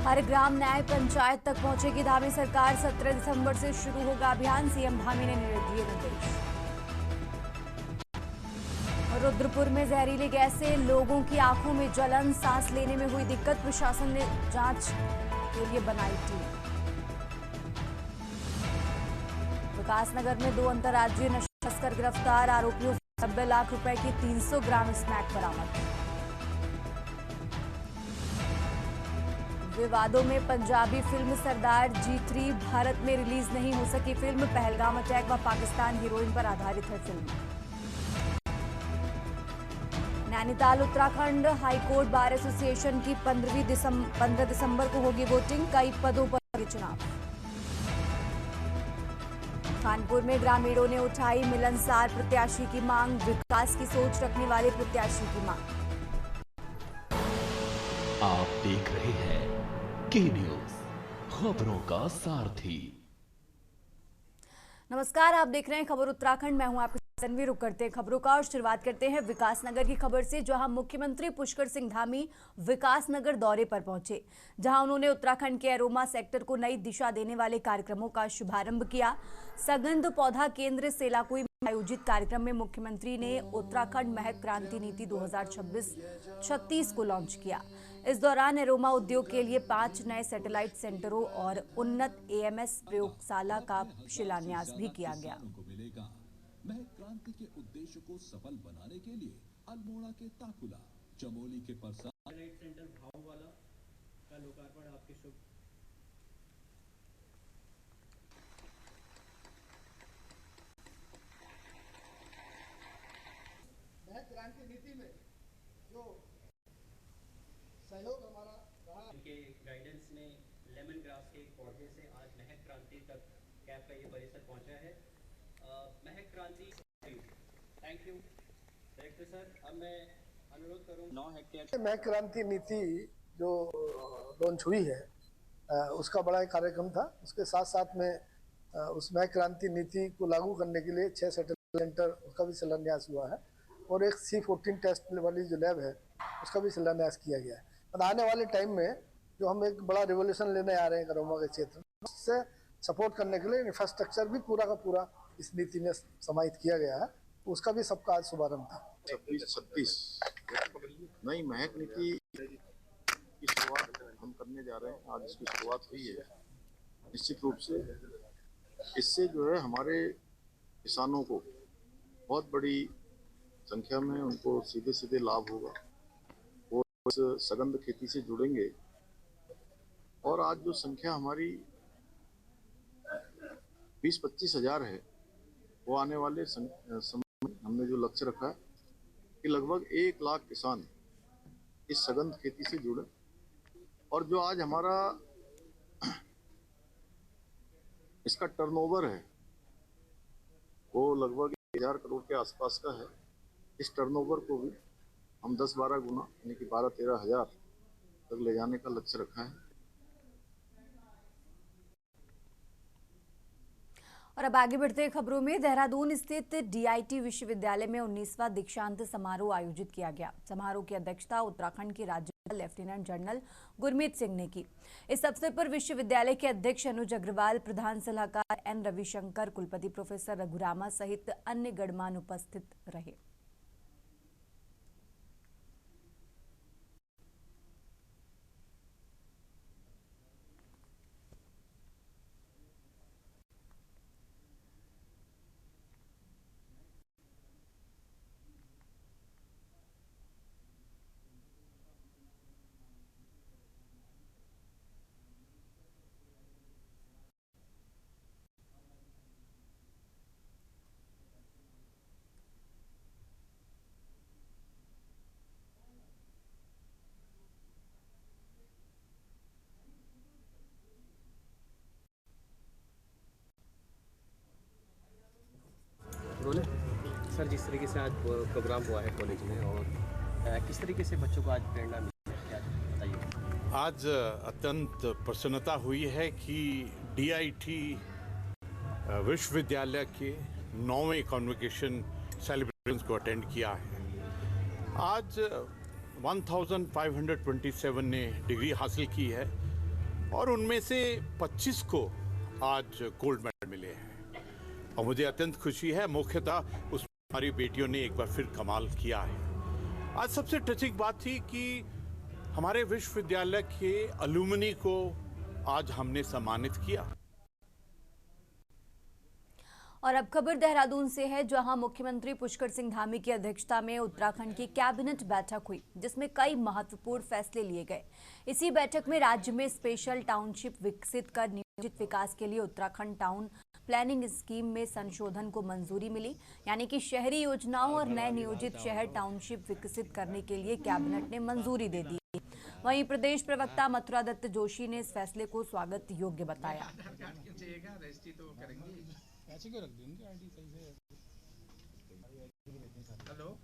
हर ग्राम न्याय पंचायत तक पहुंचेगी धामी सरकार। 17 दिसंबर से शुरू होगा अभियान। सीएम धामी ने दिए निर्देश। रुद्रपुर में जहरीली गैस से लोगों की आंखों में जलन, सांस लेने में हुई दिक्कत। प्रशासन ने जांच के लिए बनाई टीम। विकासनगर में 2 अंतर्राज्यीय नशा तस्कर गिरफ्तार। आरोपियों से 90 लाख रुपए की 300 ग्राम स्मैक बरामद। विवादों में पंजाबी फिल्म सरदार G3 भारत में रिलीज नहीं हो सकी। फिल्म पहलगाम अटैक व पाकिस्तान हीरोइन पर आधारित है film. Nainital Uttarakhand high court bar association की 15 दिसंबर को होगी वोटिंग। कई पदों पर होंगे चुनाव। कानपुर में ग्रामीणों ने उठाई मिलनसार प्रत्याशी की मांग। विकास की सोच रखने वाले प्रत्याशी की मांग। आप देख रहे हैं के न्यूज, खबरों का सारथी। नमस्कार, आप देख रहे हैं खबर उत्तराखंड। मैं हूं आपके तन्वी। रुक करते हैं खबरों का और शुरुआत करते हैं विकासनगर की खबर से, जहां मुख्यमंत्री पुष्कर सिंह धामी विकासनगर दौरे पर पहुंचे, जहां उन्होंने उत्तराखंड के एरोमा सेक्टर को नई दिशा देने वाले कार्यक्रमों का शुभारंभ किया। सगंध पौधा केंद्र सेलाकुई में आयोजित कार्यक्रम में मुख्यमंत्री ने उत्तराखंड महक क्रांति नीति 2026-36 को लॉन्च किया। इस दौरान एरोमा उद्योग के लिए 5 नए सैटेलाइट सेंटरों और उन्नत AMS प्रयोगशाला का शिलान्यास भी किया गया। महक क्रांति के उद्देश्य को सफल बनाने के लिए अल्मोड़ा के ताकुला, चमोली के परसा सैटेलाइट सेंटर भाववाला का लोकार्पण आपके शुभ। महक क्रांति नीति में जो सहयोग हमारा रहा, इनके गाइडेंस ने लेमन ग्रास के एक पौधे से आज महक क्रांति तक कैंप का ये परिसर पहुंचा है। महक क्रांति, थैंक यू डायरेक्टर सर। अब मैं अनुरोध करूं 9 हेक्टेयर महक क्रांति नीति जो लॉन्च हुई है उसका बड़ा एक कार्यक्रम था। उसके साथ साथ में उस महक क्रांति नीति को लागू करने के लिए 6 सैटेलाइट सेंटर उसका भी शिलान्यास हुआ है और एक C14 टेस्ट वाली जो लैब है उसका भी शिलान्यास किया गया है। और आने वाले टाइम में जो हम एक बड़ा रिवोल्यूशन लेने आ रहे हैं एरोमा के क्षेत्र में, उससे सपोर्ट करने के लिए इंफ्रास्ट्रक्चर भी पूरा का पूरा इस नीति में समाहित किया गया है। उसका भी सबका आज शुभारंभ था। 26-36 नई महक नीति की शुरुआत हम करने जा रहे हैं। आज इसकी शुरुआत हुई है। निश्चित रूप से इससे जो है हमारे किसानों को बहुत बड़ी संख्या में उनको सीधे सीधे लाभ होगा। वो इस सगंध खेती से जुड़ेंगे और आज जो संख्या हमारी 20-25 हज़ार है, वो आने वाले समय में हमने जो लक्ष्य रखा है कि लगभग 1 लाख किसान इस सगंध खेती से जुड़े। और जो आज हमारा इसका टर्नओवर है वो लगभग 1000 करोड़ के आसपास का है। इस टर्नओवर को भी हम 10-12 गुना यानी कि 12-13 हज़ार तक ले जाने का लक्ष्य रखा है। और अब आगे बढ़ते हैं खबरों में। देहरादून स्थित DIT विश्वविद्यालय में 19वां दीक्षांत समारोह आयोजित किया गया। समारोह की अध्यक्षता उत्तराखंड के राज्यपाल लेफ्टिनेंट जनरल गुरमीत सिंह ने की। इस अवसर पर विश्वविद्यालय के अध्यक्ष अनुज अग्रवाल, प्रधान सलाहकार N रविशंकर, कुलपति प्रोफेसर रघुरामा सहित अन्य गणमान्य उपस्थित रहे। सर, जिस तरीके से आज प्रोग्राम हुआ है कॉलेज में और किस तरीके से बच्चों को आज प्रेरणा मिली है, क्या बताइए। आज अत्यंत प्रसन्नता हुई है कि DIT विश्वविद्यालय के 9वें कॉन्वोकेशन सेलिब्रेशंस को अटेंड किया है। आज 1527 ने डिग्री हासिल की है और उनमें से 25 को आज गोल्ड मेडल मिले हैं और मुझे अत्यंत खुशी है। मुख्यतः उस हमारी बेटियों ने एक बार फिर कमाल किया है। आज सबसे टचिंग बात थी कि हमारे विश्वविद्यालय के अलुमनी को आज हमने सम्मानित किया। और अब खबर देहरादून से है, जहां मुख्यमंत्री पुष्कर सिंह धामी की अध्यक्षता में उत्तराखंड की कैबिनेट बैठक हुई, जिसमें कई महत्वपूर्ण फैसले लिए गए। इसी बैठक में राज्य में स्पेशल टाउनशिप विकसित कर नियोजित विकास के लिए उत्तराखंड टाउन प्लानिंग स्कीम में संशोधन को मंजूरी मिली, यानी कि शहरी योजनाओं और नए नियोजित शहर टाउनशिप विकसित करने के लिए कैबिनेट ने मंजूरी दे दी। वहीं प्रदेश प्रवक्ता मथुरा दत्त जोशी ने इस फैसले को स्वागत योग्य बताया। हेलो,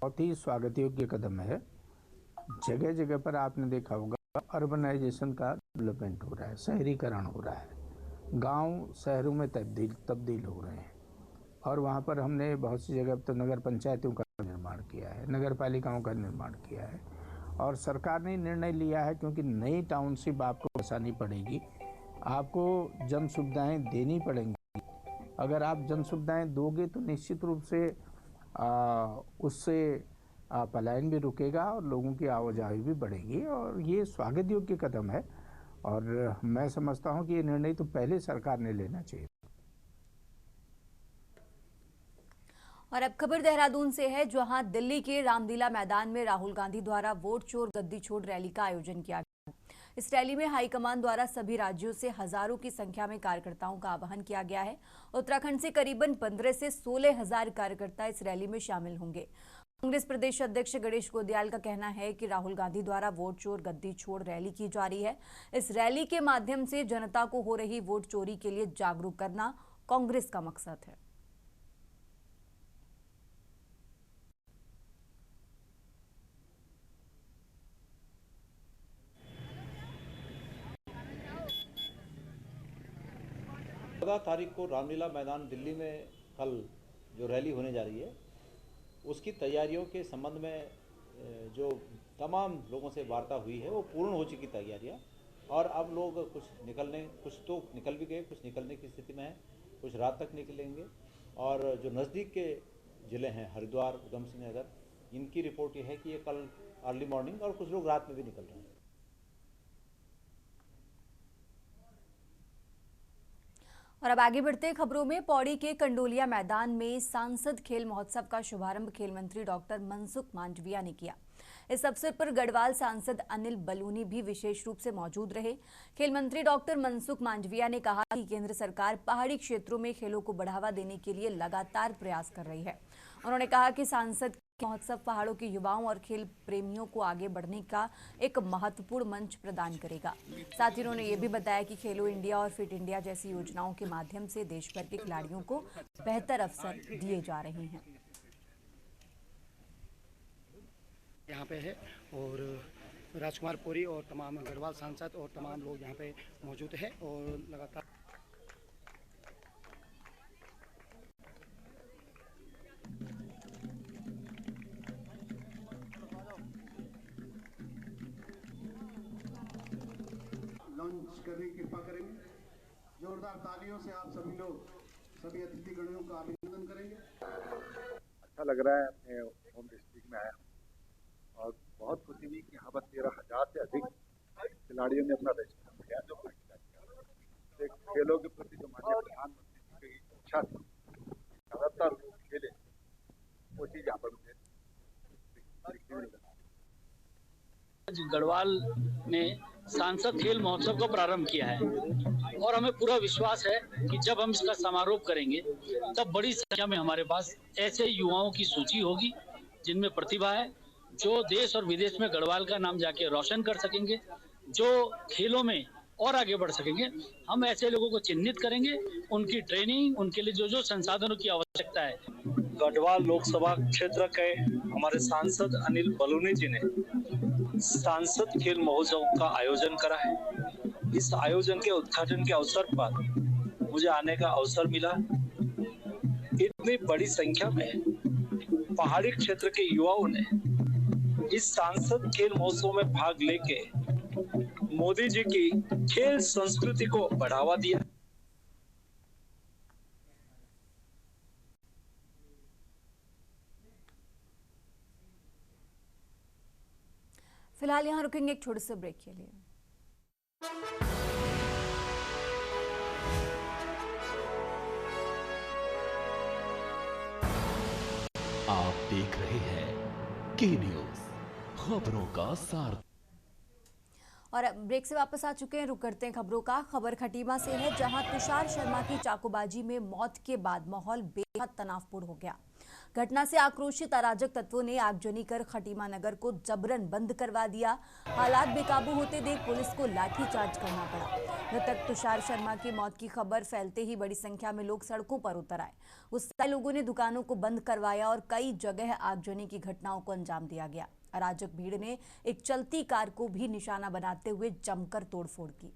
बहुत ही स्वागत योग्य कदम है। जगह जगह पर आपने देखा होगा अर्बनाइजेशन का डेवलपमेंट हो रहा है, शहरीकरण हो रहा है, गांव शहरों में तब्दील हो रहे हैं और वहां पर हमने बहुत सी जगह तो नगर पंचायतों का निर्माण किया है, नगर पालिकाओं का निर्माण किया है और सरकार ने निर्णय लिया है क्योंकि नई टाउनशिप आपको बसानी पड़ेगी, आपको जन सुविधाएं देनी पड़ेंगी। अगर आप जन सुविधाएं दोगे तो निश्चित रूप से उससे पलायन भी रुकेगा और लोगों की आवाजाही भी बढ़ेगी और ये स्वागत योग्य कदम है और मैं समझता हूं कि ये निर्णय तो पहले सरकार ने लेना चाहिए। और अब खबर देहरादून से है, जहां दिल्ली के रामलीला मैदान में राहुल गांधी द्वारा वोट चोर गद्दी छोड़ रैली का आयोजन किया गया। इस रैली में हाईकमान द्वारा सभी राज्यों से हजारों की संख्या में कार्यकर्ताओं का आह्वान किया गया है। उत्तराखंड से करीबन 15 से 16,000 कार्यकर्ता इस रैली में शामिल होंगे। कांग्रेस प्रदेश अध्यक्ष गणेश गोदियाल का कहना है कि राहुल गांधी द्वारा वोट चोर गद्दी छोड़ रैली की जा रही है। इस रैली के माध्यम से जनता को हो रही वोट चोरी के लिए जागरूक करना कांग्रेस का मकसद है। तारीख को रामलीला मैदान दिल्ली में कल जो रैली होने जा रही है उसकी तैयारियों के संबंध में जो तमाम लोगों से वार्ता हुई है वो पूर्ण हो चुकी तैयारियां और अब लोग कुछ तो निकल भी गए, कुछ निकलने की स्थिति में है, कुछ रात तक निकलेंगे और जो नज़दीक के ज़िले हैं हरिद्वार, उधम सिंह नगर, इनकी रिपोर्ट ये है कि ये कल अर्ली मॉर्निंग और कुछ लोग रात में भी निकल रहे हैं। और अब आगे बढ़ते खबरों में, पौड़ी के कंडोलिया मैदान में सांसद खेल महोत्सव का शुभारंभ खेल मंत्री डॉक्टर मनसुख मांडविया ने किया। इस अवसर पर गढ़वाल सांसद अनिल बलूनी भी विशेष रूप से मौजूद रहे। खेल मंत्री डॉक्टर मनसुख मांडविया ने कहा कि केंद्र सरकार पहाड़ी क्षेत्रों में खेलों को बढ़ावा देने के लिए लगातार प्रयास कर रही है। उन्होंने कहा कि सांसद महोत्सव पहाड़ों के युवाओं और खेल प्रेमियों को आगे बढ़ने का एक महत्वपूर्ण मंच प्रदान करेगा। साथ ही उन्होंने ये भी बताया कि खेलो इंडिया और फिट इंडिया जैसी योजनाओं के माध्यम से देश भर के खिलाड़ियों को बेहतर अवसर दिए जा रहे हैं। यहाँ पे है और राजकुमार पुरी और तमाम गढ़वाल सांसद और तमाम लोग यहाँ पे मौजूद है और लगातार लॉन्च करने की कृपा करेंगे। जोरदार तालियों से आप सभी लोग सभी अतिथिगणों का अभिनंदन करेंगे। अच्छा लग रहा है, अपने होम डिस्ट्रिक्ट में आया और बहुत खुशी हुई कि यहाँ पर 13,000 से अधिक खिलाड़ियों ने अपना रजिस्ट्रेशन किया। जो खेलों के प्रति जो माननीय प्रधानमंत्री की इच्छा थी ज्यादातर लोग खेले, वो चीज यहाँ पर गढ़वाल ने सांसद खेल महोत्सव को प्रारंभ किया है और हमें पूरा विश्वास है कि जब हम इसका समारोह करेंगे तब बड़ी संख्या में हमारे पास ऐसे युवाओं की सूची होगी जिनमें प्रतिभा है, जो देश और विदेश में गढ़वाल का नाम जाके रोशन कर सकेंगे, जो खेलों में और आगे बढ़ सकेंगे। हम ऐसे लोगों को चिन्हित करेंगे, उनकी ट्रेनिंग, उनके लिए जो जो संसाधनों की आवश्यकता है। गढ़वाल लोकसभा क्षेत्र के हमारे सांसद अनिल बलूनी जी ने सांसद खेल महोत्सव का आयोजन करा है। इस आयोजन के उद्घाटन के अवसर पर मुझे आने का अवसर मिला। इतनी बड़ी संख्या में पहाड़ी क्षेत्र के युवाओं ने इस सांसद खेल महोत्सव में भाग लेके मोदी जी की खेल संस्कृति को बढ़ावा दिया। फिलहाल यहाँ रुकेंगे एक छोटे से ब्रेक के लिए। आप देख रहे हैं के न्यूज, खबरों का सार। और अब ब्रेक से वापस आ चुके हैं, रुक करते हैं खबरों का। खबर खटीमा से है, जहां तुषार शर्मा की चाकूबाजी में मौत के बाद माहौल बेहद तनावपूर्ण हो गया। घटना से आक्रोशित अराजक तत्वों ने आगजनी कर खटीमा नगर को जबरन बंद करवा दिया। हालात बेकाबू होते देख पुलिस को लाठीचार्ज करना पड़ा। मृतक तुषार शर्मा की मौत की खबर फैलते ही बड़ी संख्या में लोग सड़कों पर उतर आए। गुस्साए लोगों ने दुकानों को बंद करवाया और कई जगह आगजनी की घटनाओं को अंजाम दिया गया। अराजक भीड़ ने एक चलती कार को भी निशाना बनाते हुए जमकर तोड़फोड़ की।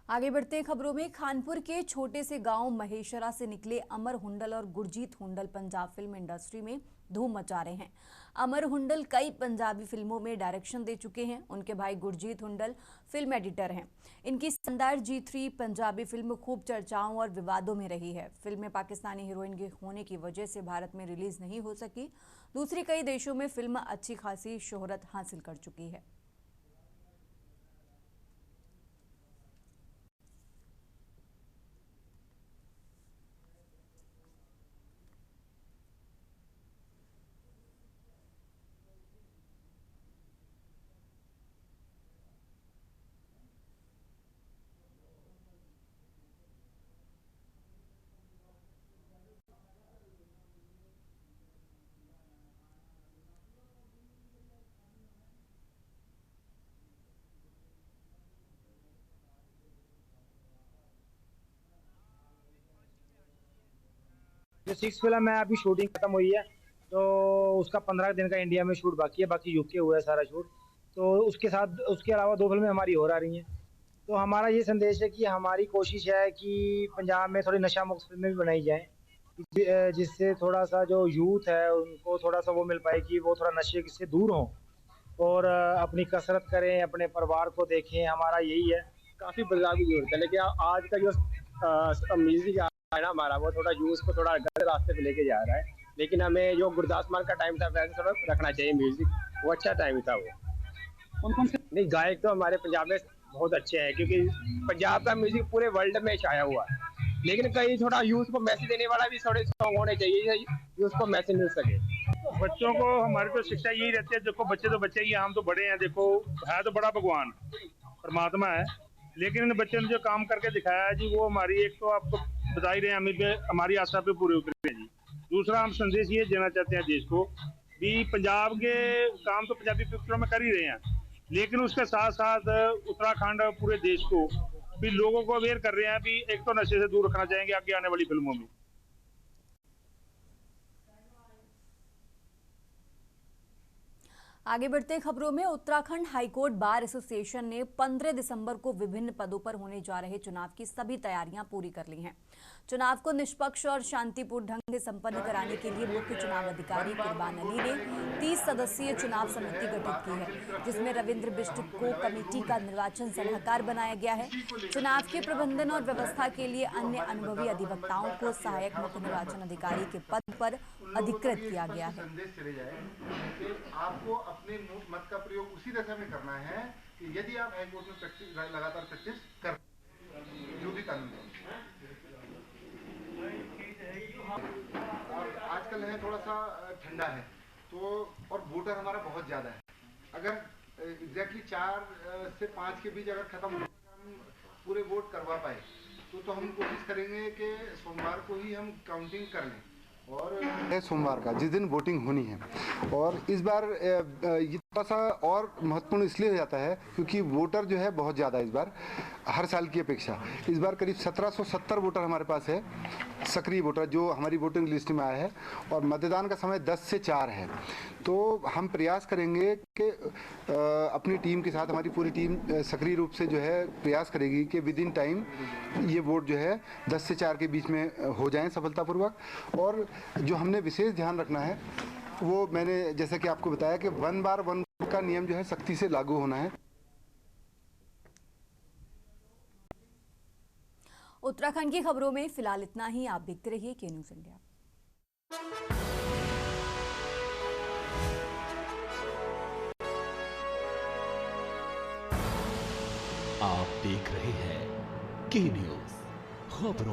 आगे बढ़ते हैं खबरों में। खानपुर के छोटे से गांव महेशरा से निकले अमर हुंडल और गुरजीत हुंडल पंजाब फिल्म इंडस्ट्री में धूम मचा रहे हैं। अमर हुंडल कई पंजाबी फिल्मों में डायरेक्शन दे चुके हैं। उनके भाई गुरजीत हुंडल फिल्म एडिटर हैं। इनकी शानदार G3 पंजाबी फिल्म खूब चर्चाओं और विवादों में रही है। फिल्म में पाकिस्तानी हीरोइन के होने की वजह से भारत में रिलीज नहीं हो सकी। दूसरी कई देशों में फिल्म अच्छी खासी शोहरत हासिल कर चुकी है। जो 6 फिल्म है अभी शूटिंग खत्म हुई है, तो उसका 15 दिन का इंडिया में शूट बाकी है, बाकी यूके हुआ है सारा शूट। तो उसके साथ उसके अलावा 2 फिल्में हमारी और आ रही हैं। तो हमारा ये संदेश है कि हमारी कोशिश है कि पंजाब में थोड़ी नशा मुक्त फिल्में भी बनाई जाएं, जिससे थोड़ा सा जो यूथ है उनको थोड़ा सा वो मिल पाए कि वो थोड़ा नशे से दूर हों और अपनी कसरत करें, अपने परिवार को देखें। हमारा यही है। काफ़ी बदलाव की जरूरत है, लेकिन आज का जो म्यूजिक है ना हमारा, वो थोड़ा यूथ को थोड़ा गलत रास्ते पे लेके जा रहा है। लेकिन हमें जो गुरदास मान का टाइम था वैसे थोड़ा रखना चाहिए म्यूजिक, वो अच्छा टाइम था वो। कौन से नहीं गायक तो हमारे पंजाब में बहुत अच्छे हैं, क्योंकि पंजाब का म्यूजिक पूरे वर्ल्ड में छाया हुआ है। लेकिन कहीं थोड़ा यूथ को मैसेज देने वाला भी थोड़े सॉन्ग होने चाहिए, यूथ को मैसेज मिल सके। बच्चों को हमारी तो शिक्षा यही रहती है, देखो बच्चे तो बच्चे ही, हम तो बड़े हैं। देखो है तो बड़ा भगवान परमात्मा है, लेकिन इन बच्चों ने जो काम करके दिखाया है जी, वो हमारी एक तो आपको बता ही रहे हैं, हमें पे हमारी आशा पे पूरे उतरे हैं जी। दूसरा हम संदेश ये देना चाहते हैं देश को भी, पंजाब के काम तो पंजाबी पिक्चरों में कर ही रहे हैं, लेकिन उसके साथ साथ उत्तराखंड पूरे देश को भी लोगों को अवेयर कर रहे हैं भी एक तो नशे से दूर रखना चाहेंगे आगे आने वाली फिल्मों में। आगे बढ़ते खबरों में उत्तराखंड हाईकोर्ट बार एसोसिएशन ने 15 दिसंबर को विभिन्न पदों पर होने जा रहे चुनाव की सभी तैयारियां पूरी कर ली हैं। चुनाव को निष्पक्ष और शांतिपूर्ण ढंग से संपन्न कराने के लिए मुख्य चुनाव अधिकारी कुर्बान अली ने 30 सदस्यीय चुनाव समिति गठित की है, जिसमें रविंद्र बिष्ट को कमेटी का निर्वाचन सलाहकार बनाया गया है। चुनाव के प्रबंधन और व्यवस्था के लिए अन्य अनुभवी अधिवक्ताओं को सहायक मुख्य निर्वाचन अधिकारी के पद पर अधिकृत किया गया है। आपको अपने मत का प्रयोग उसी दशा में करना है कि यदि आप हाईकोर्ट में लगातार प्रैक्टिस कर जो भी कानून है। और आजकल है थोड़ा सा ठंडा है तो और वोटर हमारा बहुत ज्यादा है। अगर एग्जैक्टली 4 से 5 के बीच अगर खत्म हो हम पूरे वोट करवा पाए तो हम कोशिश करेंगे कि सोमवार को ही हम काउंटिंग कर लें। और सोमवार का जिस दिन वोटिंग होनी है, और इस बार ये थोड़ा सा और महत्वपूर्ण इसलिए हो जाता है क्योंकि वोटर जो है बहुत ज़्यादा इस बार हर साल की अपेक्षा। इस बार करीब 1770 वोटर हमारे पास है, सक्रिय वोटर जो हमारी वोटिंग लिस्ट में आया है, और मतदान का समय 10 से 4 है। तो हम प्रयास करेंगे कि अपनी टीम के साथ हमारी पूरी टीम सक्रिय रूप से जो है प्रयास करेगी कि विद इन टाइम ये वोट जो है 10 से 4 के बीच में हो जाएं सफलतापूर्वक। और जो हमने विशेष ध्यान रखना है वो मैंने जैसे कि आपको बताया कि 1 बार 1 वोट का नियम जो है सख्ती से लागू होना है। उत्तराखंड की खबरों में फिलहाल इतना ही। आप देखते रहिए के न्यूज़ इंडिया। आप देख रहे हैं के न्यूज़ खबरों।